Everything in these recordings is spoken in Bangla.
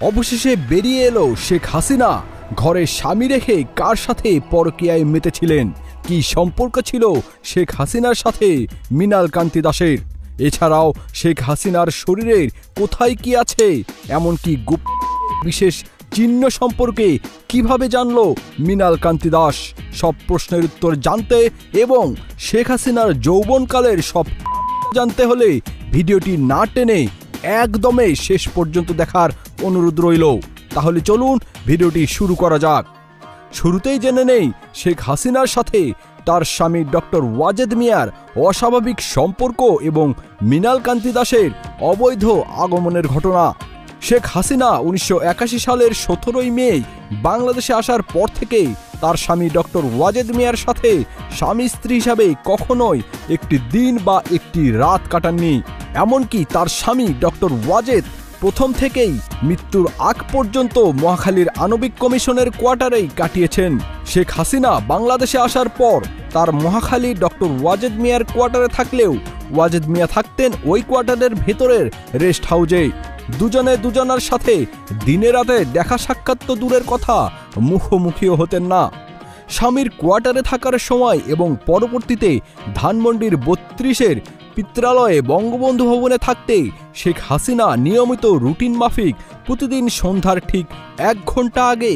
অবশেষে বেরিয়ে এলো শেখ হাসিনা ঘরে স্বামী রেখে কার সাথে পরকীয়ায় মেতেছিলেন, কি সম্পর্ক ছিল শেখ হাসিনার সাথে মৃণাল কান্তি দাসের। এছাড়াও শেখ হাসিনার শরীরের কোথায় কি আছে, এমনকি বিশেষ চিহ্ন সম্পর্কে কিভাবে জানল মৃণাল কান্তি দাস। সব প্রশ্নের উত্তর জানতে এবং শেখ হাসিনার যৌবনকালের সব জানতে হলে ভিডিওটি না টেনে একদমই শেষ পর্যন্ত দেখার অনুরোধ রইল। তাহলে চলুন ভিডিওটি শুরু করা যাক। শুরুতেই জেনে নেই শেখ হাসিনার সাথে তার স্বামী ডক্টর ওয়াজেদ মিয়ার অস্বাভাবিক সম্পর্ক এবং মৃণাল কান্তি দাসের অবৈধ আগমনের ঘটনা। শেখ হাসিনা 1981 সালের 17 মে বাংলাদেশে আসার পর থেকেই তার স্বামী ডক্টর ওয়াজেদ মিয়ার সাথে স্বামী স্ত্রী হিসাবে কখনোই একটি দিন বা একটি রাত কাটাননি। এমনকি তার স্বামী ডক্টর ওয়াজেদ প্রথম থেকেই মৃত্যুর আগ পর্যন্ত মহাখালীর আণবিক কমিশনের কোয়ার্টারেই কাটিয়েছেন। শেখ হাসিনা বাংলাদেশে আসার পর তার মহাখালী ডক্টর ওয়াজেদ মিয়ার কোয়ার্টারে থাকলেও ওয়াজেদ মিয়া থাকতেন ওই কোয়ার্টারের ভেতরের রেস্ট হাউজে। দুজনে দুজনার সাথে দিনে রাতে দেখা সাক্ষাৎ তো দূরের কথা, মুখোমুখিও হতেন না। স্বামীর কোয়ার্টারে থাকার সময় এবং পরবর্তীতে ধানমন্ডির 32-এর পিত্রালয়ে বঙ্গবন্ধু ভবনে থাকতে শেখ হাসিনা নিয়মিত রুটিন মাফিক প্রতিদিন সন্ধ্যার ঠিক 1 ঘন্টা আগে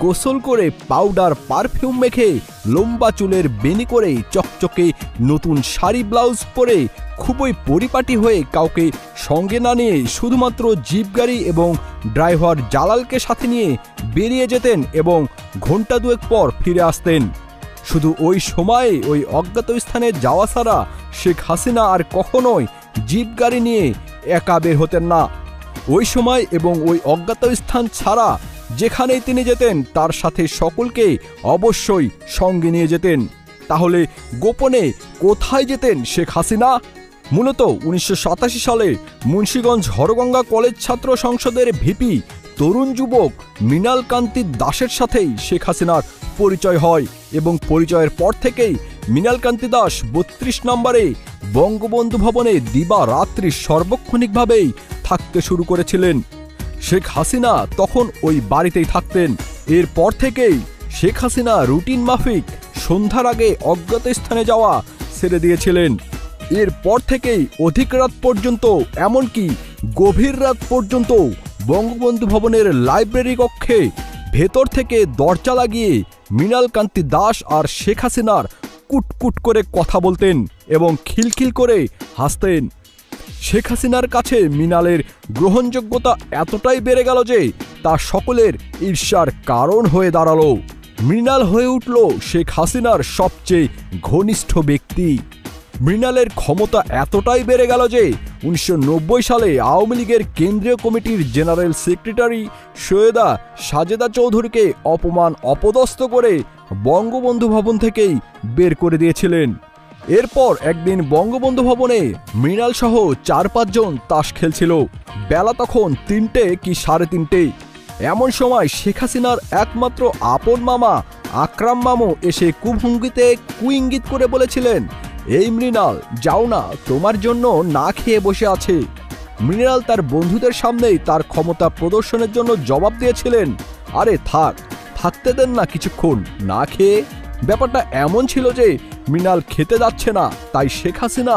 গোসল করে পাউডার পারফিউম মেখে লম্বা চুলের বেনি করে চকচকে নতুন শাড়ি ব্লাউজ পরে খুবই পরিপাটি হয়ে কাউকে সঙ্গে না নিয়ে শুধুমাত্র জিপ গাড়ি এবং ড্রাইভার জালালকে সাথে নিয়ে বেরিয়ে যেতেন এবং ঘন্টা দুয়েক পর ফিরে আসতেন। শুধু ওই সময়ে ওই অজ্ঞাত স্থানে যাওয়া ছাড়া শেখ হাসিনা আর কখনোই জিপ গাড়ি নিয়ে একা বের হতেন না। ওই সময় এবং ওই অজ্ঞাত স্থান ছাড়া যেখানেই তিনি যেতেন তার সাথে সকলকে অবশ্যই সঙ্গে নিয়ে যেতেন। তাহলে গোপনে কোথায় যেতেন শেখ হাসিনা? মূলত 1987 সালে মুন্সিগঞ্জ হরগঙ্গা কলেজ ছাত্র সংসদের ভিপি তরুণ যুবক মৃণাল কান্তি দাসের সাথেই শেখ হাসিনার পরিচয় হয় এবং পরিচয়ের পর থেকেই মৃণাল কান্তি দাস 32 নম্বরে বঙ্গবন্ধু ভবনে দিবারাত্রি সর্বক্ষণিকভাবেই থাকতে শুরু করেছিলেন। শেখ হাসিনা তখন ওই বাড়িতেই থাকতেন। এরপর থেকেই শেখ হাসিনা রুটিন মাফিক সন্ধ্যার আগে অজ্ঞাত স্থানে যাওয়া ছেড়ে দিয়েছিলেন। এরপর থেকেই অধিক রাত পর্যন্ত, এমনকি গভীর রাত পর্যন্ত বঙ্গবন্ধু ভবনের লাইব্রেরি কক্ষে ভেতর থেকে দরজা লাগিয়ে মৃণাল কান্তি দাস আর শেখ হাসিনার কুটকুট করে কথা বলতেন এবং খিলখিল করে হাসতেন। শেখ হাসিনার কাছে মৃণালের গ্রহণযোগ্যতা এতটাই বেড়ে গেল যে তা সকলের ঈর্ষার কারণ হয়ে দাঁড়ালো। মৃণাল হয়ে উঠল শেখ হাসিনার সবচেয়ে ঘনিষ্ঠ ব্যক্তি। মৃণালের ক্ষমতা এতটাই বেড়ে গেল যে 1990 সালে আওয়ামী লীগের কেন্দ্রীয় কমিটির জেনারেল সেক্রেটারি সৈয়দা সাজেদা চৌধুরীকে অপমান অপদস্থ করে বঙ্গবন্ধু ভবন থেকেই বের করে দিয়েছিলেন। এরপর একদিন বঙ্গবন্ধু ভবনে মৃণাল সহ 4-5 জন তাস খেলছিল। বেলা তখন 3টে কি 3:30। এমন সময় শেখ হাসিনার একমাত্র আপন মামা আকরাম মামু এসে কুভঙ্গিতে কুইঙ্গিত করে বলেছিলেন, এই মৃণাল যাও না, তোমার জন্য না খেয়ে বসে আছে। মৃণাল তার বন্ধুদের সামনেই তার ক্ষমতা প্রদর্শনের জন্য জবাব দিয়েছিলেন, আরে থাকতে দেন না কিছুক্ষণ না খেয়ে। ব্যাপারটা এমন ছিল যে মৃণাল খেতে যাচ্ছে না, তাই শেখ হাসিনা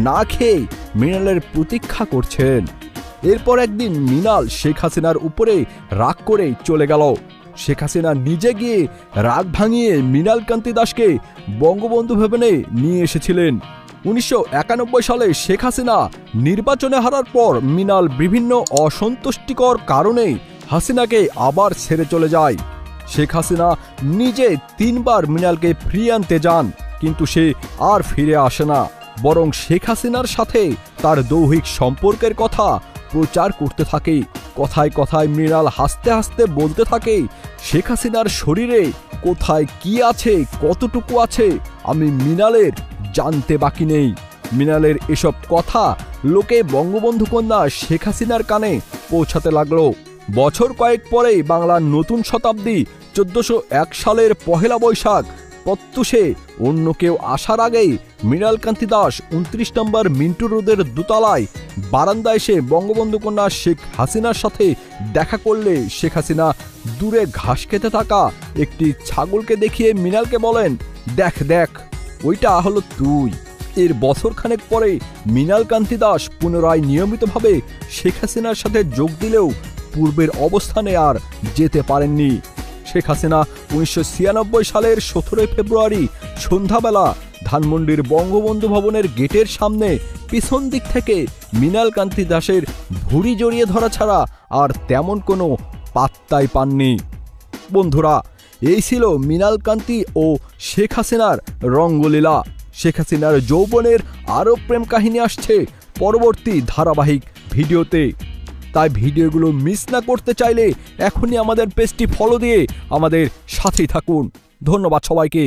না খেয়ে মৃণালের প্রতীক্ষা করছেন। এরপর একদিন মৃণাল শেখ হাসিনার উপরে রাগ করে চলে গেল। শেখ হাসিনা নিজে গিয়ে রাগ ভাঙিয়ে মৃণাল কান্তি দাসকে বঙ্গবন্ধু ভবনে নিয়ে এসেছিলেন। 1991 সালে শেখ হাসিনা নির্বাচনে হারার পর মৃণাল বিভিন্ন অসন্তুষ্টিকর কারণে হাসিনাকে আবার ছেড়ে চলে যায়। শেখ হাসিনা নিজে 3 বার মৃণালকে ফিরিয়ে আনতে যান, কিন্তু সে আর ফিরে আসে না, বরং শেখ হাসিনার সাথে তার দৈহিক সম্পর্কের কথা প্রচার করতে থাকে। কথায় কথায় মৃণাল হাসতে হাসতে বলতে থাকে, শেখ হাসিনার শরীরে কোথায় কি আছে, কতটুকু আছে আমি মৃণালের জানতে বাকি নেই। মৃণালের এসব কথা লোকে বঙ্গবন্ধু কন্যা শেখ হাসিনার কানে পৌঁছাতে লাগলো। বছর কয়েক পরেই বাংলার নতুন শতাব্দী 1401 সালের 1 বৈশাখ প্রত্যুষে অন্য কেউ আসার আগেই মৃণাল কান্তি দাস 29 নম্বর মিন্টু রোডের দোতলায় বারান্দায় এসে বঙ্গবন্ধু কন্যা শেখ হাসিনার সাথে দেখা করলে শেখ হাসিনা দূরে ঘাস খেতে থাকা একটি ছাগলকে দেখিয়ে মৃণালকে বলেন, দেখ দেখ ওইটা হলো তুই। এর বছরখানেক পরে মৃণাল কান্তি দাস পুনরায় নিয়মিতভাবে শেখ হাসিনার সাথে যোগ দিলেও পূর্বের অবস্থানে আর যেতে পারেননি। শেখ হাসিনা 1996 সালের 17 ফেব্রুয়ারি সন্ধ্যাবেলা ধানমন্ডির বঙ্গবন্ধু ভবনের গেটের সামনে পিছন দিক থেকে মৃণাল কান্তি দাসের ভুঁড়ি জড়িয়ে ধরা ছাড়া আর তেমন কোনো পাত্তাই পাননি। বন্ধুরা, এই ছিল মৃণাল কান্তি ও শেখ হাসিনার রঙ্গলীলা। শেখ হাসিনার যৌবনের আরও প্রেম কাহিনী আসছে পরবর্তী ধারাবাহিক ভিডিওতে। তাই ভিডিওগুলো মিস না করতে চাইলে এখনই আমাদের পেজটি ফলো দিয়ে আমাদের সাথেই থাকুন। ধন্যবাদ সবাইকে।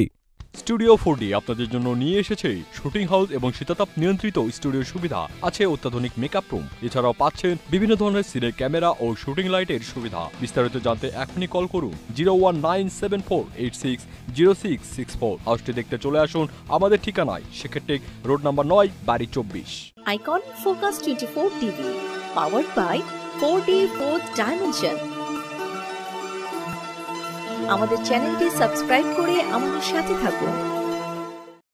স্টুডিও 4D আপনাদের জন্য নিয়ে এসেছে শুটিং হাউস এবং শীতাতাপ নিয়ন্ত্রিত স্টুডিও সুবিধা, আছে অত্যাধুনিক মেকআপ রুম, এছাড়াও পাচ্ছেন বিভিন্ন ধরনের সিনের ক্যামেরা ও শুটিং লাইটের সুবিধা। বিস্তারিত জানতে এখনই কল করুন 01974860664। হাউসটি দেখতে চলে আসুন আমাদের ঠিকানায় সেক্ষেত্রে রোড নাম্বার 9, বাড়ি 24। Icon focus 24 TV, powered by 4D Fourth Dimension। আমাদের চ্যানেলটি সাবস্ক্রাইব করে আমাদের সাথে থাকুন।